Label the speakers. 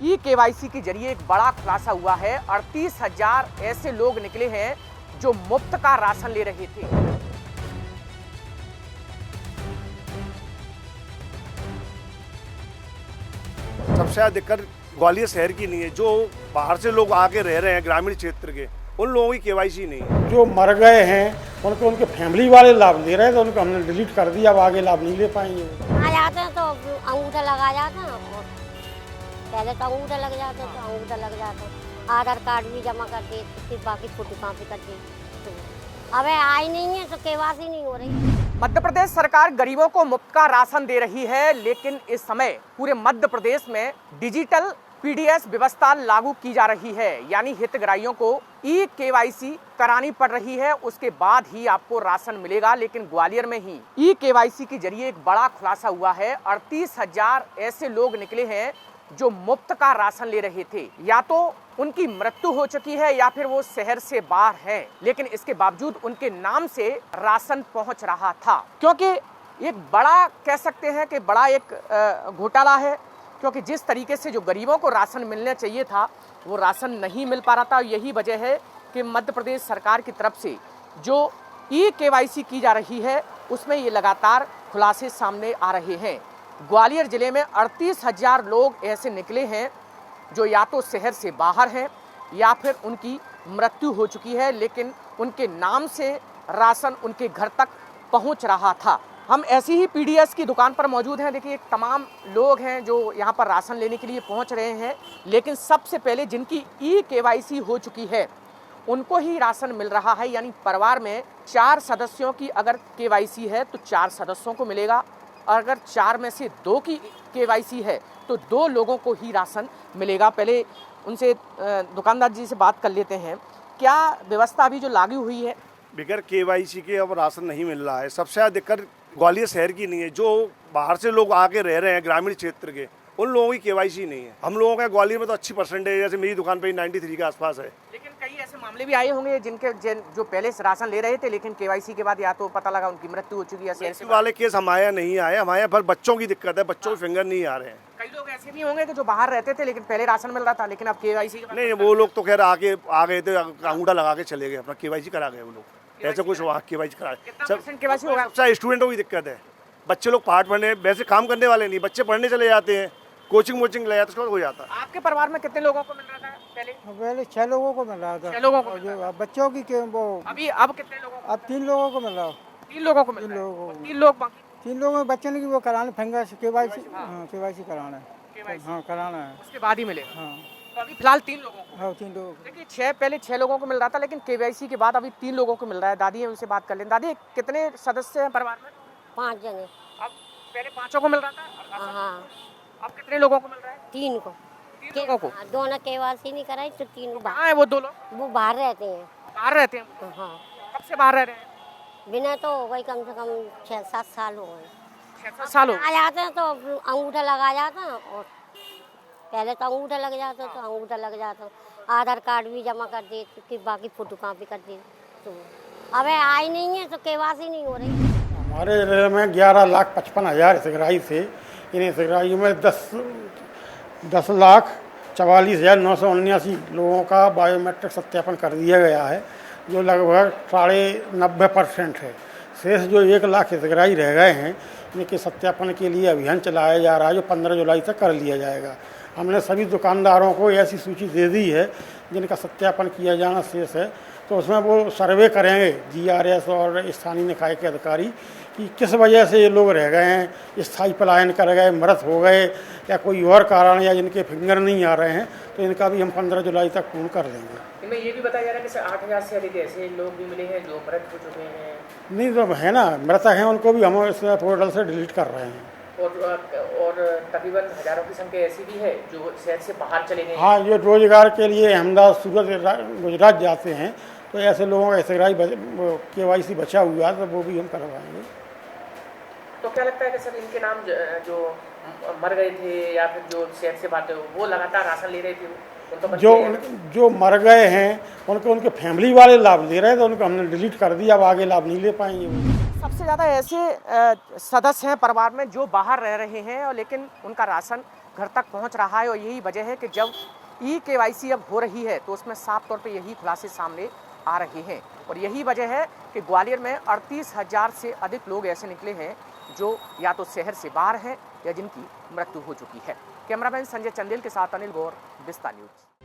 Speaker 1: E KYC के जरिए एक बड़ा खुलासा हुआ है। 38,000 ऐसे लोग निकले हैं जो मुफ्त का राशन ले रहे थे।
Speaker 2: सबसे ज़्यादा दिक्कत ग्वालियर शहर की नहीं है, जो बाहर से लोग आके रह रहे हैं ग्रामीण क्षेत्र के, उन लोगों की केवाईसी नहीं है।
Speaker 3: जो मर गए हैं उनको उनके फैमिली वाले लाभ ले रहे हैं, तो उनको हमने डिलीट कर दिया, अब आगे लाभ नहीं ले पाएंगे।
Speaker 4: आ जाते हैं तो अंगूठा लगा जाता है, और पहले तो अंगूठा लग जाता है, तो अंगूठा लग जाता है, आधार कार्ड भी जमा कर दिए, फिर बाकी फोटोकॉपी कर दी। तो अब आई नहीं है तो केवाईसी नहीं हो रही।
Speaker 1: मध्य प्रदेश सरकार गरीबों को मुफ्त का राशन दे रही है, लेकिन इस समय पूरे मध्य प्रदेश में डिजिटल पीडीएस व्यवस्था लागू की जा रही है, यानी हितग्राहियों को ई केवाईसी करानी पड़ रही है, उसके बाद ही आपको राशन मिलेगा। लेकिन ग्वालियर में ही ई केवाईसी के जरिए एक बड़ा खुलासा हुआ है। 38,000 ऐसे लोग निकले हैं जो मुफ्त का राशन ले रहे थे। या तो उनकी मृत्यु हो चुकी है या फिर वो शहर से बाहर हैं, लेकिन इसके बावजूद उनके नाम से राशन पहुंच रहा था। क्योंकि एक बड़ा कह सकते हैं कि बड़ा एक घोटाला है, क्योंकि जिस तरीके से जो गरीबों को राशन मिलना चाहिए था वो राशन नहीं मिल पा रहा था। यही वजह है कि मध्य प्रदेश सरकार की तरफ से जो ई केवाईसी की जा रही है उसमें ये लगातार खुलासे सामने आ रहे हैं। ग्वालियर जिले में 38,000 लोग ऐसे निकले हैं जो या तो शहर से बाहर हैं या फिर उनकी मृत्यु हो चुकी है, लेकिन उनके नाम से राशन उनके घर तक पहुंच रहा था। हम ऐसी ही पीडीएस की दुकान पर मौजूद हैं। देखिए तमाम लोग हैं जो यहाँ पर राशन लेने के लिए पहुँच रहे हैं, लेकिन सबसे पहले जिनकी ई केवाईसी हो चुकी है उनको ही राशन मिल रहा है। यानी परिवार में 4 सदस्यों की अगर केवाईसी है तो 4 सदस्यों को मिलेगा, और अगर 4 में से 2 की केवाईसी है तो 2 लोगों को ही राशन मिलेगा। पहले उनसे दुकानदार जी से बात कर लेते हैं, क्या व्यवस्था अभी जो लागू हुई है?
Speaker 2: बगैर केवाईसी के अब राशन नहीं मिल रहा है। सबसे ज़्यादा दिक्कत ग्वालियर शहर की नहीं है, जो बाहर से लोग आके रह रहे हैं ग्रामीण क्षेत्र के, उन लोगों की केवाईसी नहीं है। हम लोगों का ग्वालियर में तो अच्छी परसेंटेज है, जैसे मेरी दुकान पे 93 के आसपास है।
Speaker 1: लेकिन कई ऐसे मामले भी आए होंगे जो पहले से राशन ले रहे थे, लेकिन केवाईसी के बाद या तो पता लगा उनकी मृत्यु हो चुकी है।
Speaker 2: ऐसे वाले केस हमारे यहाँ नहीं आए, हमारे यहाँ पर बच्चों की दिक्कत है, बच्चों के फिंगर नहीं आ रहे हैं।
Speaker 1: कई लोग ऐसे भी होंगे कि जो बाहर रहते थे लेकिन पहले राशन मिल रहा था, लेकिन अब केवाईसी
Speaker 2: नहीं, वो लोग तो खैर आ गए थे, अंगूठा लगा के चले गए, अपना केवाईसी करा गए वो लोग। ऐसा कुछ वहाँ केवाईसी करा
Speaker 1: केवाईसी होगा।
Speaker 2: सबसे स्टूडेंटों की दिक्कत है, बच्चे लोग पाठ पढ़ने, वैसे काम करने वाले नहीं, बच्चे पढ़ने चले जाते हैं, कोचिंग ले जाते, उसके बाद हो जाता है।
Speaker 1: आपके परिवार में कितने लोगों को मिल रहा था
Speaker 3: पहले 6 लोगों को मिल रहा था।
Speaker 1: 6 लोगों को
Speaker 3: जो बच्चों की वो
Speaker 1: अभी अब कितने लोगों को?
Speaker 3: अब 3 लोगों को मिल रहा है।
Speaker 1: 3 लोगों को मिल रहा है। 3 लोग बाकी
Speaker 3: 3 लोगों में बच्चों की वो कराना फिंगर केवाईसी, हाँ केवाईसी कराना है, हाँ कराना है,
Speaker 1: उसके बाद ही मिलेगा।
Speaker 3: हाँ
Speaker 1: तो अभी फिलहाल 3 लोगों को।
Speaker 3: हाँ 3 लोगों को।
Speaker 1: देखिए पहले 6 लोगों को मिल रहा था, लेकिन केवाईसी के बाद अभी 3 लोगों को मिल रहा है। दादी है, उनसे बात कर लें। दादी, कितने सदस्य हैं परिवार में?
Speaker 4: 5 जने।
Speaker 1: अब पहले 5 को मिल रहा था,
Speaker 4: हाँ
Speaker 1: अब कितने लोगों को मिल रहा है?
Speaker 4: 3 को।
Speaker 1: 3 लोगों को।
Speaker 4: दोनों केवाईसी नहीं कराई तो 3
Speaker 1: कहाँ है वो 2 लोग?
Speaker 4: वो बाहर रहते हैं।
Speaker 1: बाहर रहते हैं?
Speaker 4: हाँ
Speaker 1: कब से बाहर रह रहे हैं?
Speaker 4: बिना तो हो गई कम से कम 6-7 साल हो गए।
Speaker 1: 6-7 साल हो गए।
Speaker 4: आ जाते हैं तो अंगूठा लगा जाता है, और पहले तो अंगूठा लग जाता, तो अंगूठा लग जाता, आधार कार्ड भी जमा कर दिए, फिर बाकी फोटोकॉपी कर दी। तो अब आई नहीं है तो केवाईसी नहीं हो रही।
Speaker 3: हमारे जिले में 11,55,000 हितग्राही थे। इन हितग्राहियों में 10,44,979 लोगों का बायोमेट्रिक सत्यापन कर दिया गया है, जो लगभग 90% है। शेष जो 1 लाख हितग्राही रह गए हैं, इनके सत्यापन के लिए अभियान चलाया जा रहा है, जो 15 जुलाई तक कर लिया जाएगा। हमने सभी दुकानदारों को ऐसी सूची दे दी है जिनका सत्यापन किया जाना शेष है, तो उसमें वो सर्वे करेंगे जीआरएस और स्थानीय निकाय के अधिकारी कि किस वजह से ये लोग रह गए हैं, स्थायी पलायन कर गए, मृत हो गए, या कोई और कारण, या जिनके फिंगर नहीं आ रहे हैं, तो इनका भी हम 15 जुलाई तक पूर्ण कर देंगे।
Speaker 1: इनमें ये भी बताया जा रहा है कि 8,000 से अधिक ऐसे लोग भी मिले हैं जो मृत हो चुके हैं।
Speaker 3: नहीं तो है ना, मृतक हैं, उनको भी हम इस पोर्टल से डिलीट कर रहे हैं।
Speaker 1: और तकरीबन हजारों की संख्या ऐसी भी है जो शहर से बाहर चले गए।
Speaker 3: हाँ, जो रोजगार के लिए अहमदाबाद, सूरत, गुजरात जाते हैं, तो ऐसे लोगों का हितग्राही केवाईसी बचा हुआ है, तो वो भी हम करवाएंगे।
Speaker 1: तो क्या लगता है कि सर इनके नाम जो मर गए थे या फिर जो शहर से बाहर थे वो लगातार राशन ले रहे थे,
Speaker 3: जो मर गए हैं उनको उनके फैमिली वाले लाभ ले रहे हैं, तो उनको हमने डिलीट कर दिया, अब आगे लाभ नहीं ले पाएंगे।
Speaker 1: सबसे ज़्यादा ऐसे सदस्य हैं परिवार में जो बाहर रह रहे हैं और लेकिन उनका राशन घर तक पहुंच रहा है और यही वजह है कि जब ई-केवाईसी अब हो रही है तो उसमें साफ तौर पे यही खुलासे सामने आ रहे हैं और यही वजह है कि ग्वालियर में 38,000 से अधिक लोग ऐसे निकले हैं जो या तो शहर से बाहर हैं या जिनकी मृत्यु हो चुकी है। कैमरामैन संजय चंदेल के साथ अनिल गौर, विस्तार न्यूज।